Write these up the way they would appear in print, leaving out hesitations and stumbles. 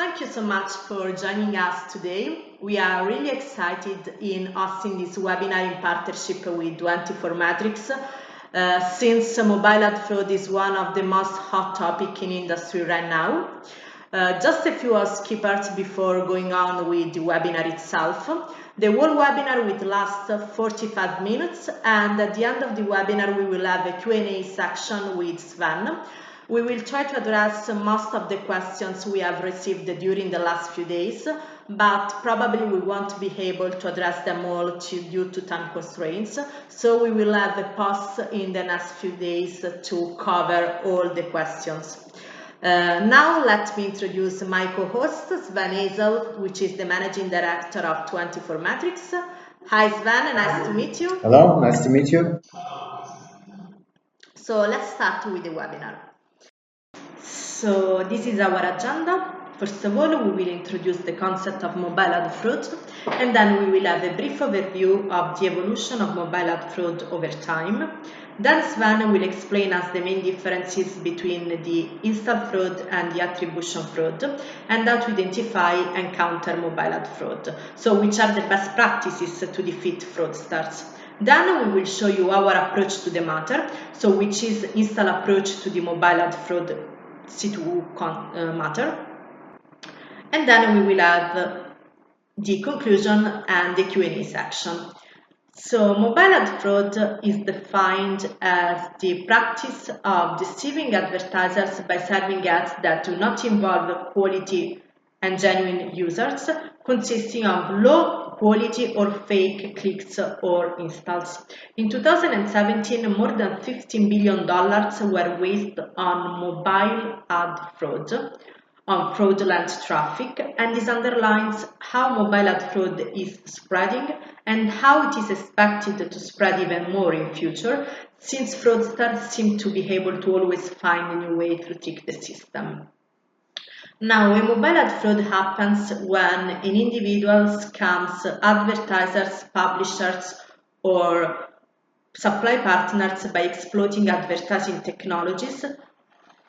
Thank you so much for joining us today. We are really excited in hosting this webinar in partnership with 24 Matrix. Since mobile ad fraud is one of the most hot topics in industry right now. Just a few housekeepers before going on with the webinar itself. The whole webinar will last 45 minutes, and at the end of the webinar we will have a Q&A section with Sven. We will try to address most of the questions we have received during the last few days, but probably we won't be able to address them all due to time constraints. So we will have a pause in the next few days to cover all the questions. Now let me introduce my co-host Sven Hazel, which is the Managing Director of 24 Matrix. Hi Sven, nice to meet you. Hello, nice to meet you. So let's start with the webinar. So this is our agenda. First of all, we will introduce the concept of mobile ad fraud, and then we will have a brief overview of the evolution of mobile ad fraud over time. Then Sven will explain us the main differences between the install fraud and the attribution fraud, and how to identify and counter mobile ad fraud. So which are the best practices to defeat fraudsters. Then we will show you our approach to the matter, so which is install approach to the mobile ad fraud matter, and then we will have the conclusion and the Q&A section. So mobile ad fraud is defined as the practice of deceiving advertisers by serving ads that do not involve quality and genuine users, consisting of low quality or fake clicks or installs. In 2017, more than $15 billion were wasted on mobile ad fraud, on fraudulent traffic, and this underlines how mobile ad fraud is spreading and how it is expected to spread even more in future, since fraudsters seem to be able to always find a new way to trick the system. Now, a mobile ad fraud happens when an individual scams advertisers, publishers, or supply partners by exploiting advertising technologies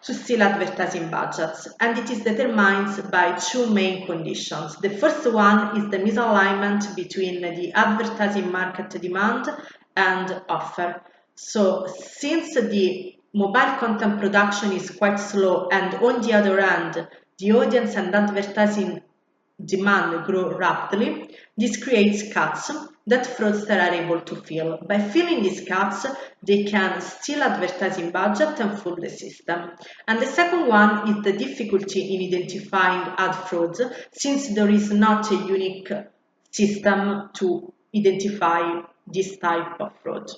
to steal advertising budgets, and it is determined by two main conditions. The first one is the misalignment between the advertising market demand and offer. So since the mobile content production is quite slow, and on the other hand, the audience and advertising demand grow rapidly, this creates cuts that fraudsters are able to fill. By filling these cuts, they can steal advertising budget and fool the system. And the second one is the difficulty in identifying ad frauds, since there is not a unique system to identify this type of fraud.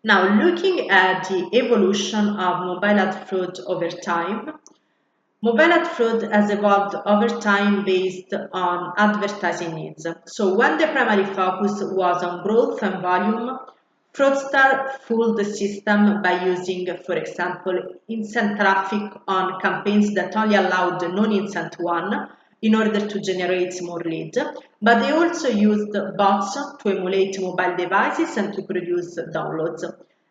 Now, looking at the evolution of mobile ad fraud over time, mobile ad fraud has evolved over time based on advertising needs. So when the primary focus was on growth and volume, fraudsters fooled the system by using, for example, instant traffic on campaigns that only allowed the non-instant one in order to generate more leads, but they also used bots to emulate mobile devices and to produce downloads.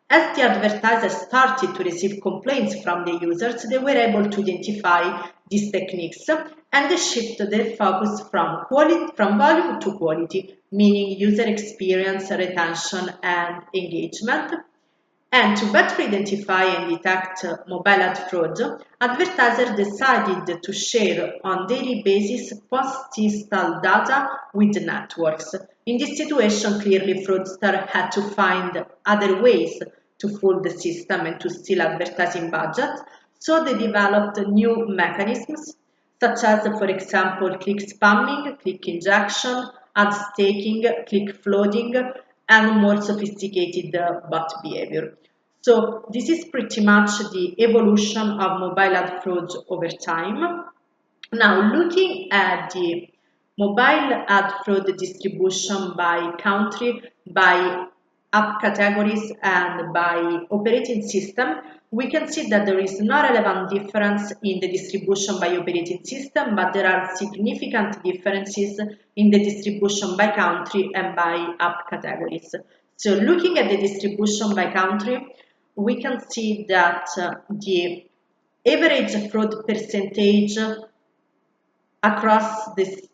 As the advertisers started to receive complaints from the users, they were able to identify these techniques, and they shifted their focus from volume to quality, meaning user experience, retention, and engagement. And to better identify and detect mobile ad fraud, advertisers decided to share on daily basis post-install data with networks. In this situation, clearly fraudsters had to find other ways to fool the system and to steal advertising budget, so they developed new mechanisms such as, for example, click spamming, click injection, ad staking, click flooding, and more sophisticated bot behavior. So this is pretty much the evolution of mobile ad fraud over time. Now, looking at the mobile ad fraud distribution by country, by app categories, and by operating system, we can see that there is no relevant difference in the distribution by operating system, but there are significant differences in the distribution by country and by app categories. So looking at the distribution by country, we can see that the average fraud percentage across this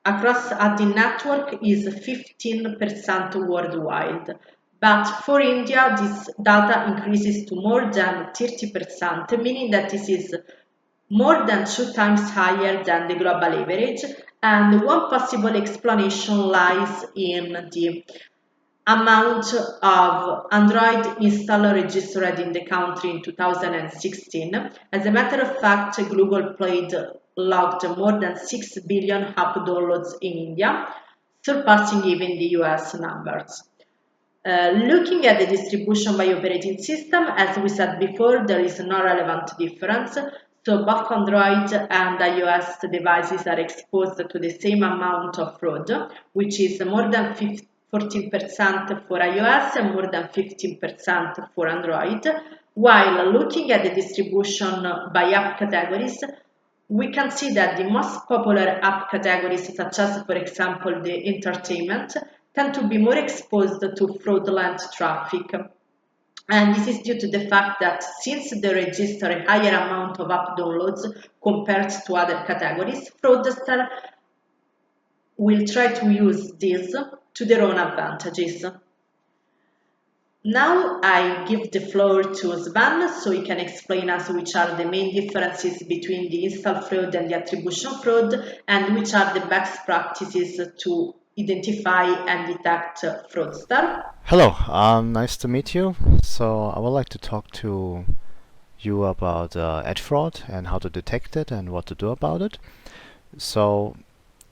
across the network is 15% worldwide. But for India, this data increases to more than 30%, meaning that this is more than 2 times higher than the global average. And one possible explanation lies in the amount of Android installer registered in the country in 2016. As a matter of fact, Google Play logged more than 6 billion app downloads in India, surpassing even the US numbers. Looking at the distribution by operating system, as we said before, there is no relevant difference. So both Android and iOS devices are exposed to the same amount of fraud, which is more than 14% for iOS and more than 15% for Android. While looking at the distribution by app categories, we can see that the most popular app categories, such as, for example, the entertainment, tend to be more exposed to fraudulent traffic. And this is due to the fact that since they register a higher amount of app downloads compared to other categories, fraudsters will try to use this to their own advantages. Now I give the floor to Sven so he can explain us which are the main differences between the install fraud and the attribution fraud and which are the best practices to identify and detect fraudster. Hello, nice to meet you. So I would like to talk to you about ad fraud and how to detect it and what to do about it. So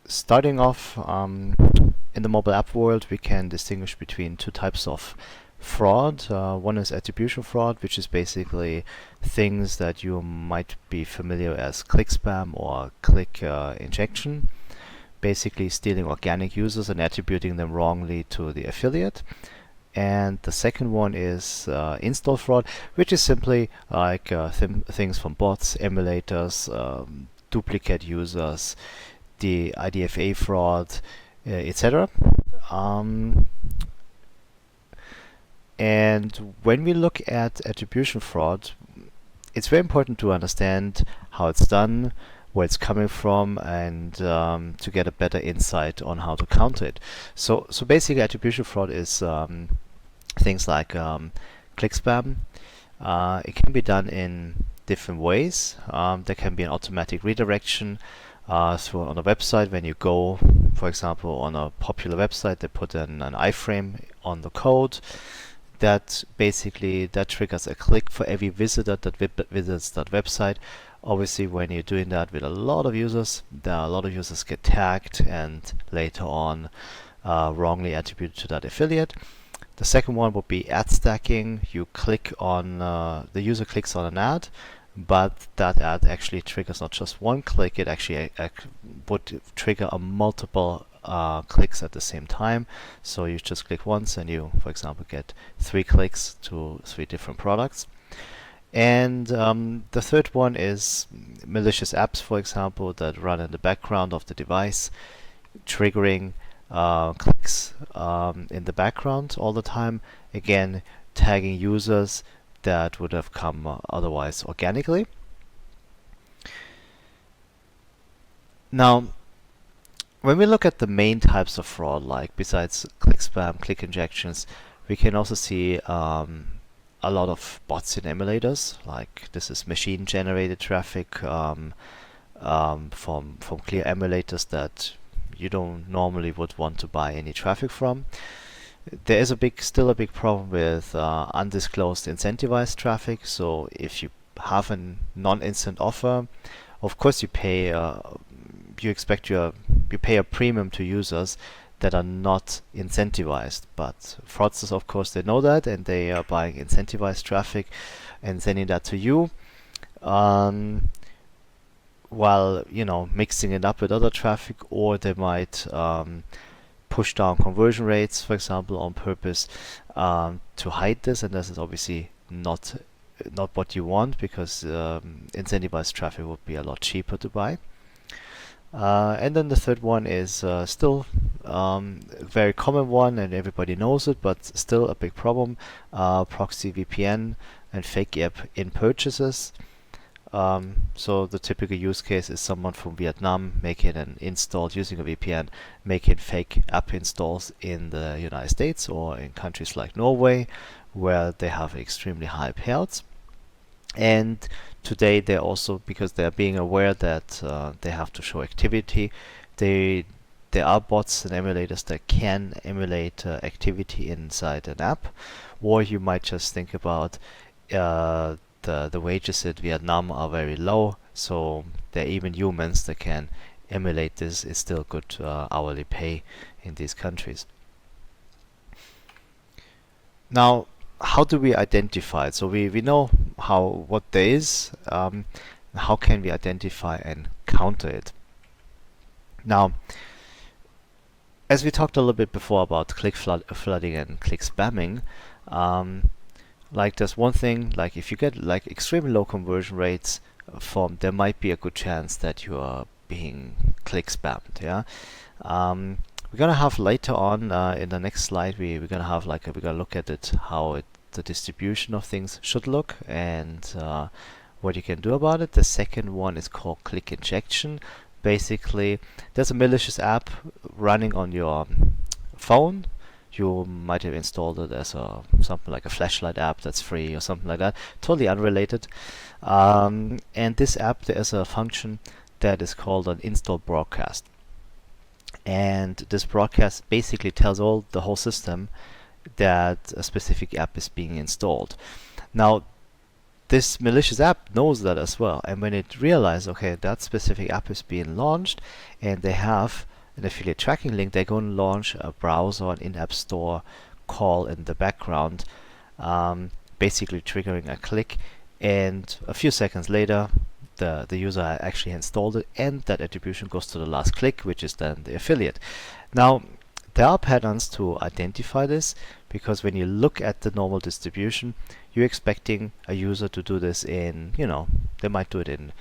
starting off, in the mobile app world, we can distinguish between two types of fraud. One is attribution fraud, which is basically things that you might be familiar as click spam or click injection, basically stealing organic users and attributing them wrongly to the affiliate. And the second one is install fraud, which is simply like things from bots, emulators, duplicate users, the IDFA fraud, etc. And when we look at attribution fraud, it's very important to understand how it's done, where it's coming from, and to get a better insight on how to counter it. So basically, attribution fraud is things like click spam. It can be done in different ways. There can be an automatic redirection through on a website. When you go, for example, on a popular website, they put an iframe on the code. That basically triggers a click for every visitor that visits that website. Obviously, when you're doing that with a lot of users, a lot of users get tagged and later on wrongly attributed to that affiliate. The second one would be ad stacking. You click on, the user clicks on an ad, but that ad actually triggers not just one click, it actually would trigger a multiple clicks at the same time. So you just click once and you, for example, get 3 clicks to 3 different products. And the third one is malicious apps, for example, that run in the background of the device, triggering clicks in the background all the time, again tagging users that would have come otherwise organically. Now, when we look at the main types of fraud, like besides click spam, click injections, we can also see a lot of bots in emulators. Like this is machine generated traffic from clear emulators that you don't normally would want to buy any traffic from. There is still a big problem with undisclosed incentivized traffic. So if you have a non-instant offer, of course you pay you pay a premium to users that are not incentivized. But fraudsters, of course, they know that, and they are buying incentivized traffic and sending that to you, while mixing it up with other traffic, or they might push down conversion rates, for example, on purpose to hide this. And this is obviously not what you want, because incentivized traffic would be a lot cheaper to buy. And then the third one is still a very common one, and everybody knows it, but still a big problem: proxy VPN and fake app in purchases. So the typical use case is someone from Vietnam making an install using a VPN, making fake app installs in the United States or in countries like Norway, where they have extremely high payouts. And today they're also, because they're being aware that they have to show activity, they there are bots and emulators that can emulate activity inside an app, or you might just think about the wages in Vietnam are very low, so there are even humans that can emulate this. It's still good hourly pay in these countries. Now, how do we identify it? So we know what there is. How can we identify and counter it? Now, as we talked a little bit before about flooding and click spamming, um, like there's one thing, like if you get like extremely low conversion rates from, there might be a good chance that you are being click spammed. Yeah. We're gonna have later on in the next slide, we're gonna have we're gonna look at it, how the distribution of things should look, and what you can do about it. The second one is called click injection. Basically, there's a malicious app running on your phone. You might have installed it as something like a flashlight app that's free or something like that, totally unrelated. And this app, there is a function that is called an install broadcast. And this broadcast basically tells the whole system that a specific app is being installed. Now, this malicious app knows that as well, and when it realizes, okay, that specific app is being launched and they have an affiliate tracking link, they're going to launch a browser or an in-app store call in the background, basically triggering a click, and a few seconds later the user actually installed it, and that attribution goes to the last click, which is then the affiliate. Now, there are patterns to identify this, because when you look at the normal distribution, you're expecting a user to do this in, they might do it in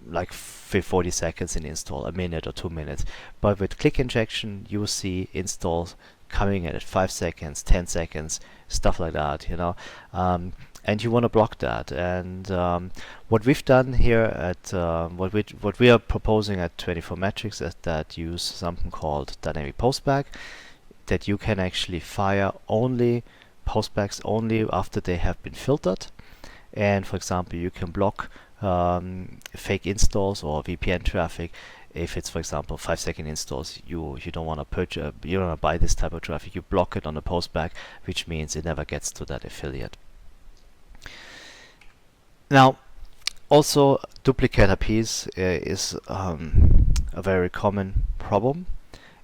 like 40 seconds in install, a minute or 2 minutes. But with click injection, you see installs coming in at 5 seconds, 10 seconds, stuff like that, and you want to block that. And what we've done here at what we are proposing at 24 Metrics is that use something called dynamic postback, that you can actually fire only postbacks only after they have been filtered. And for example, you can block fake installs or VPN traffic if it's, for example, 5-second installs. You don't want to purchase, you don't want to buy this type of traffic. You block it on the postback, which means it never gets to that affiliate. Now, also duplicate IPs is a very common problem,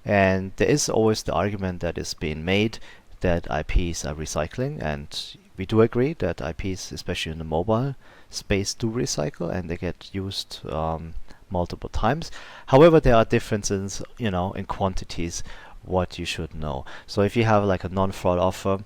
and there is always the argument that is being made that IPs are recycling, and we do agree that IPs, especially in the mobile space, do recycle and they get used multiple times. However, there are differences, in quantities, what you should know. So if you have like a non-fraud offer,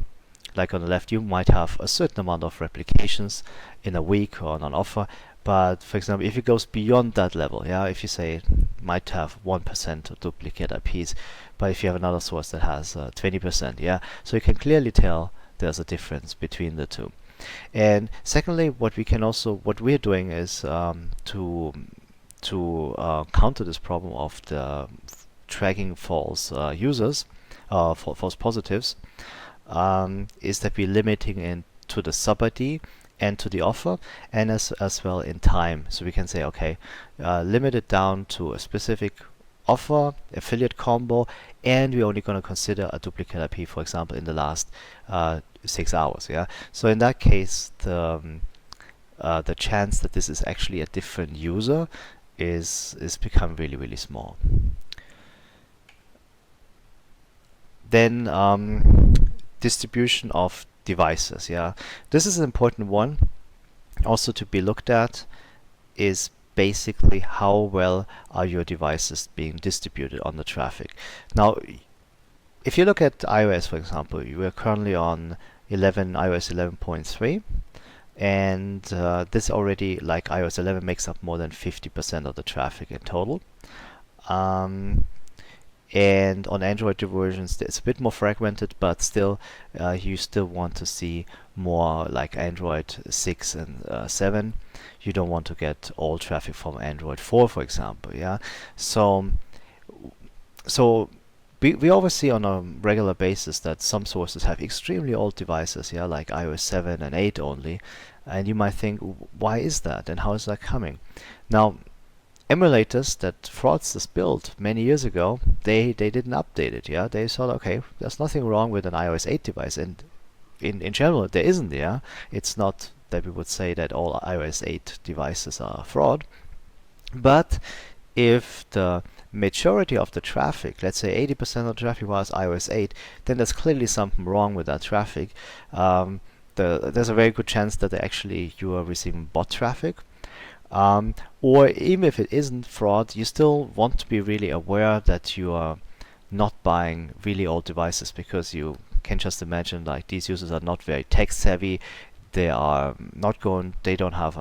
like on the left, you might have a certain amount of replications in a week or on an offer. But for example, if it goes beyond that level, if you say might have 1% of duplicate IPs, but if you have another source that has 20%, so you can clearly tell there's a difference between the two. And secondly, what we're doing is to counter this problem of the tracking false users, false positives, is that we're limiting it to the sub ID and to the offer, and as well in time. So we can say, okay, limit it down to a specific offer, affiliate combo, and we're only going to consider a duplicate IP, for example, in the last 6 hours. So in that case, the chance that this is actually a different user is become really, really small. Then distribution of devices. This is an important one also to be looked at, is basically how well are your devices being distributed on the traffic. Now, if you look at iOS, for example, you are currently on iOS 11.3, and this already, like iOS 11, makes up more than 50% of the traffic in total. And on Android versions, it's a bit more fragmented, but still, you still want to see more like Android 6 and 7. You don't want to get all traffic from Android 4, for example. Yeah, so so we always see on a regular basis that some sources have extremely old devices, yeah, like iOS 7 and 8 only, and you might think, why is that, and how is that coming? Now, emulators that fraudsters built many years ago, they didn't update it, yeah. They thought, okay, there's nothing wrong with an iOS 8 device, and in general there isn't, yeah. It's not that we would say that all iOS 8 devices are fraud, but if the majority of the traffic, let's say 80% of the traffic was iOS 8, then there's clearly something wrong with that traffic. There's a very good chance that you are receiving bot traffic. Or even if it isn't fraud, you still want to be really aware that you are not buying really old devices, because you can just imagine like these users are not very tech savvy. They are not going. They don't have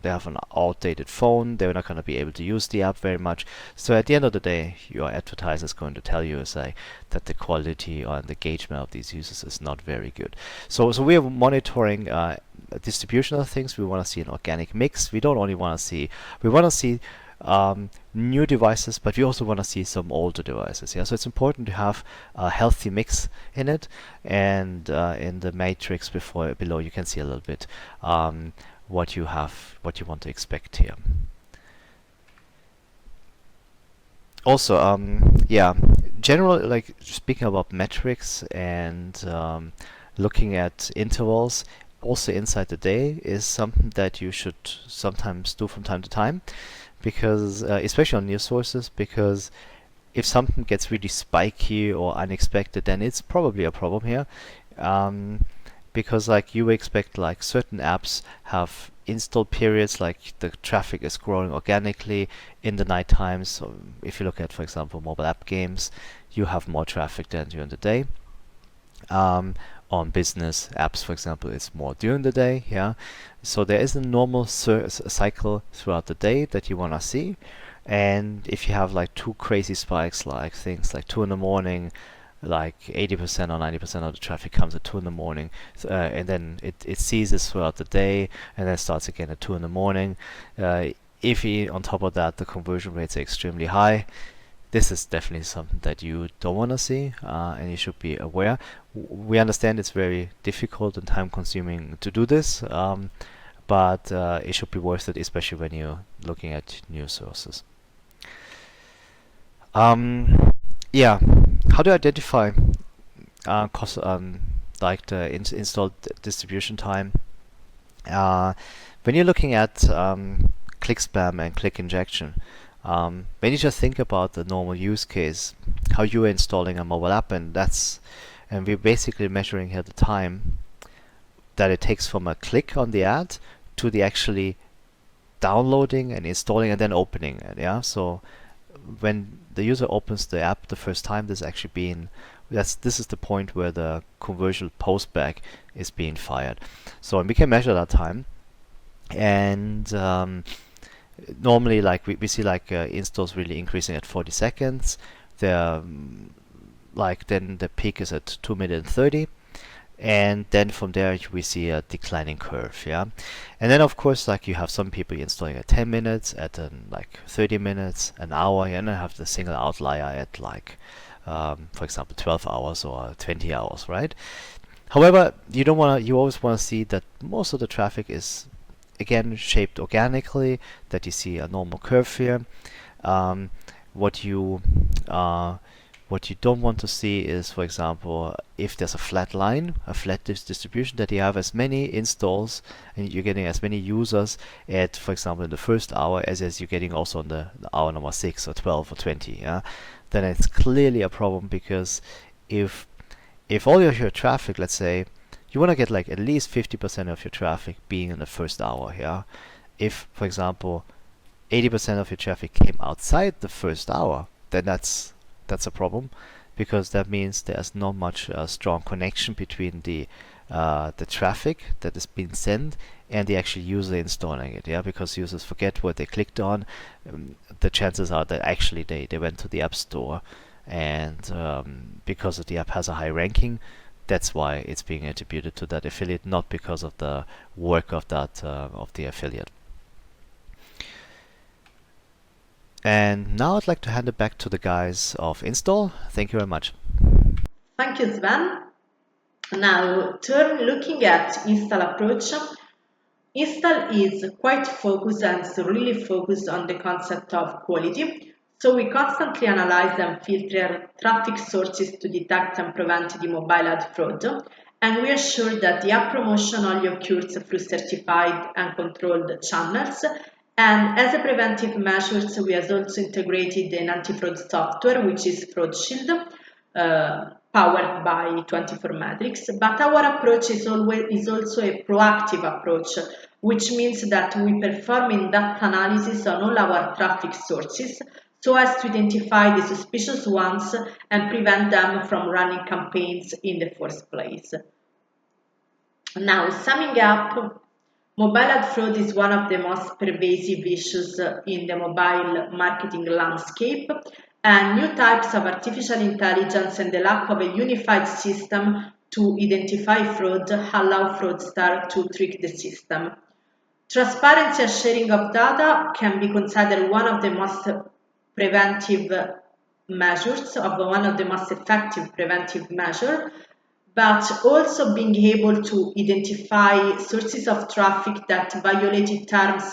They have an outdated phone. They're not going to be able to use the app very much. So at the end of the day, your advertiser is going to tell you, say, that the quality or the engagement of these users is not very good. So we are monitoring distribution of things. We want to see an organic mix. We don't only want to see. We want to see new devices, but we also want to see some older devices. Yeah, so it's important to have a healthy mix in it. And in the matrix below, you can see a little bit what you want to expect here. Also, yeah, generally, like speaking about metrics and looking at intervals, also inside the day is something that you should sometimes do from time to time, because especially on news sources, because if something gets really spiky or unexpected, then it's probably a problem here. Because like you expect like certain apps have install periods, like the traffic is growing organically in the night times. So if you look at, for example, mobile app games, you have more traffic than during the day. On business apps, for example, it's more during the day. Yeah, so there is a normal cycle throughout the day that you want to see. And if you have like two crazy spikes, like things like 2 in the morning, like 80% or 90% of the traffic comes at 2 in the morning, and then it ceases throughout the day, and then starts again at 2 in the morning. If on top of that the conversion rates are extremely high, this is definitely something that you don't want to see, and you should be aware. We understand it's very difficult and time consuming to do this, but it should be worth it, especially when you're looking at news sources. Yeah, how to identify cost, like the installed distribution time? When you're looking at click spam and click injection, when you just think about the normal use case, how you are installing a mobile app, and we're basically measuring here the time that it takes from a click on the ad to the actually downloading and installing and then opening it. Yeah, so when the user opens the app the first time, this is the point where the conversion postback is being fired. So and we can measure that time, and normally like we see like installs really increasing at 40 seconds. Like then the peak is at 2 minutes 30, and then from there we see a declining curve. Yeah, and then of course like you have some people installing at 10 minutes, at like 30 minutes, an hour, and then have the single outlier at like for example 12 hours or 20 hours, right? However, you always want to see that most of the traffic is again shaped organically, that you see a normal curve here. What you don't want to see is, for example, if there's a flat line, a flat distribution, that you have as many installs and you're getting as many users at, for example, in the first hour as you're getting also in the hour number 6 or 12 or 20. Yeah, then it's clearly a problem, because if all of your traffic, let's say, you want to get like at least 50% of your traffic being in the first hour. Yeah, if, for example, 80% of your traffic came outside the first hour, then that's a problem, because that means there's not much strong connection between the traffic that is being sent and the actual user installing it. Yeah, because users forget what they clicked on. The chances are that actually they went to the app store and because the app has a high ranking, that's why it's being attributed to that affiliate, not because of the work of that of the affiliate. And now I'd like to hand it back to the guys of Install. Thank you very much. Thank you, Sven. Now, looking at install approach. Install is quite focused and really focused on the concept of quality. So we constantly analyze and filter traffic sources to detect and prevent the mobile ad fraud. And we assure that the app promotion only occurs through certified and controlled channels. And as a preventive measures, we have also integrated an anti-fraud software, which is Fraud Shield, powered by 24 Metrics. But our approach is also a proactive approach, which means that we perform in-depth analysis on all our traffic sources so as to identify the suspicious ones and prevent them from running campaigns in the first place. Now, summing up, mobile ad fraud is one of the most pervasive issues in the mobile marketing landscape, and new types of artificial intelligence and the lack of a unified system to identify fraud allow fraudsters to trick the system. Transparency and sharing of data can be considered one of the most preventive measures, of one of the most effective preventive measures, but also being able to identify sources of traffic that violated terms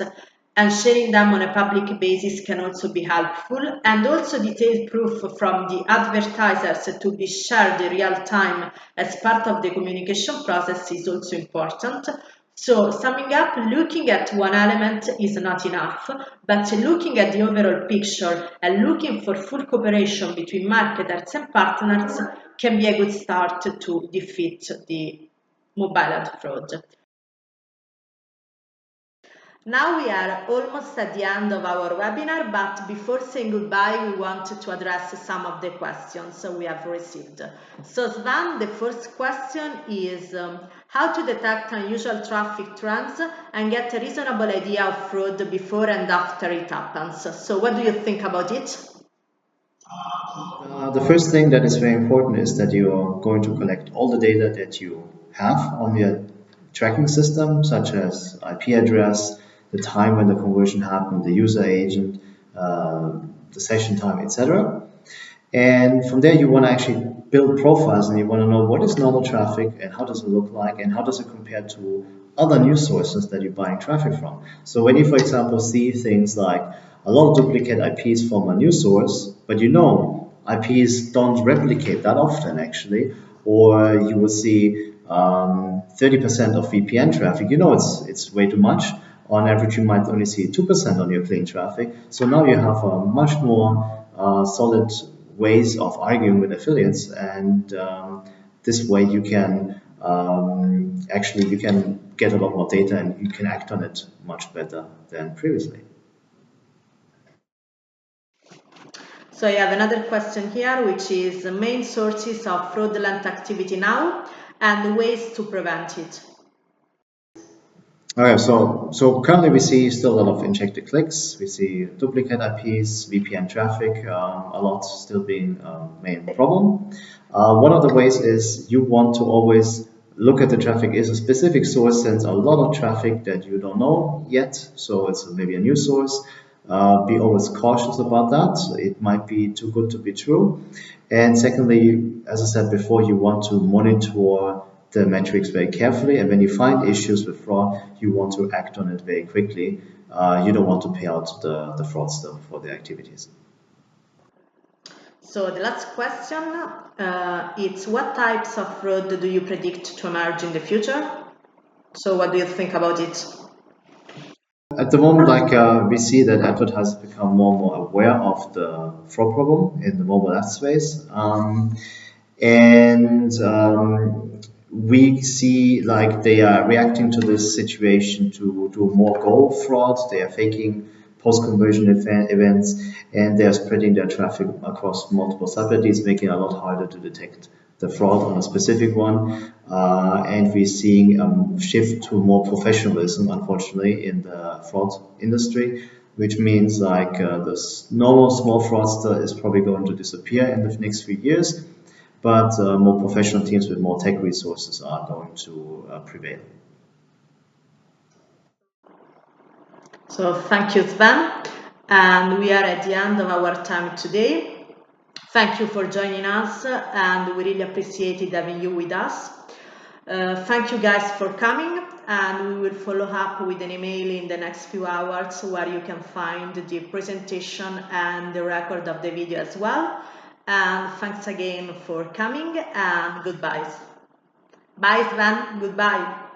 and sharing them on a public basis can also be helpful, and also detailed proof from the advertisers to be shared in real time as part of the communication process is also important. So, summing up, looking at one element is not enough, but looking at the overall picture and looking for full cooperation between marketers and partners can be a good start to defeat the mobile ad fraud. Now we are almost at the end of our webinar, but before saying goodbye, we want to address some of the questions we have received. So Sven, the first question is how to detect unusual traffic trends and get a reasonable idea of fraud before and after it happens. So what do you think about it? The first thing that is very important is that you are going to collect all the data that you have on your tracking system, such as IP address, the time when the conversion happened, the user agent, the session time, etc. And from there, you want to actually build profiles and you want to know what is normal traffic and how does it look like and how does it compare to other news sources that you're buying traffic from. So when you, for example, see things like a lot of duplicate IPs from a news source, but you know IPs don't replicate that often actually, or you will see 30% of VPN traffic, you know it's way too much. On average, you might only see 2% on your clean traffic. So now you have a much more solid ways of arguing with affiliates, and this way you can actually you can get a lot more data and you can act on it much better than previously. So I have another question here, which is the main sources of fraudulent activity now and ways to prevent it. Okay, so currently we see still a lot of injected clicks. We see duplicate IPs, VPN traffic, a lot still being a main problem. One of the ways is you want to always look at the traffic is a specific source sends a lot of traffic that you don't know yet, so it's maybe a new source. Be always cautious about that. It might be too good to be true. And secondly, as I said before, you want to monitor the metrics very carefully, and when you find issues with fraud, you want to act on it very quickly. You don't want to pay out the fraudster for their activities. So the last question is what types of fraud do you predict to emerge in the future? So what do you think about it? At the moment, we see that advertisers become more and more aware of the fraud problem in the mobile ad space. And we see like they are reacting to this situation to do more goal fraud. They are faking post-conversion events, and they are spreading their traffic across multiple subsidies, making it a lot harder to detect the fraud on a specific one. And we're seeing a shift to more professionalism, unfortunately, in the fraud industry. which means like this normal small fraudster is probably going to disappear in the next few years, but more professional teams with more tech resources are going to prevail. So thank you, Sven. And we are at the end of our time today. Thank you for joining us, and we really appreciated having you with us. Thank you guys for coming, and we will follow up with an email in the next few hours where you can find the presentation and the record of the video as well. And thanks again for coming, and goodbye. Bye, Sven. Goodbye.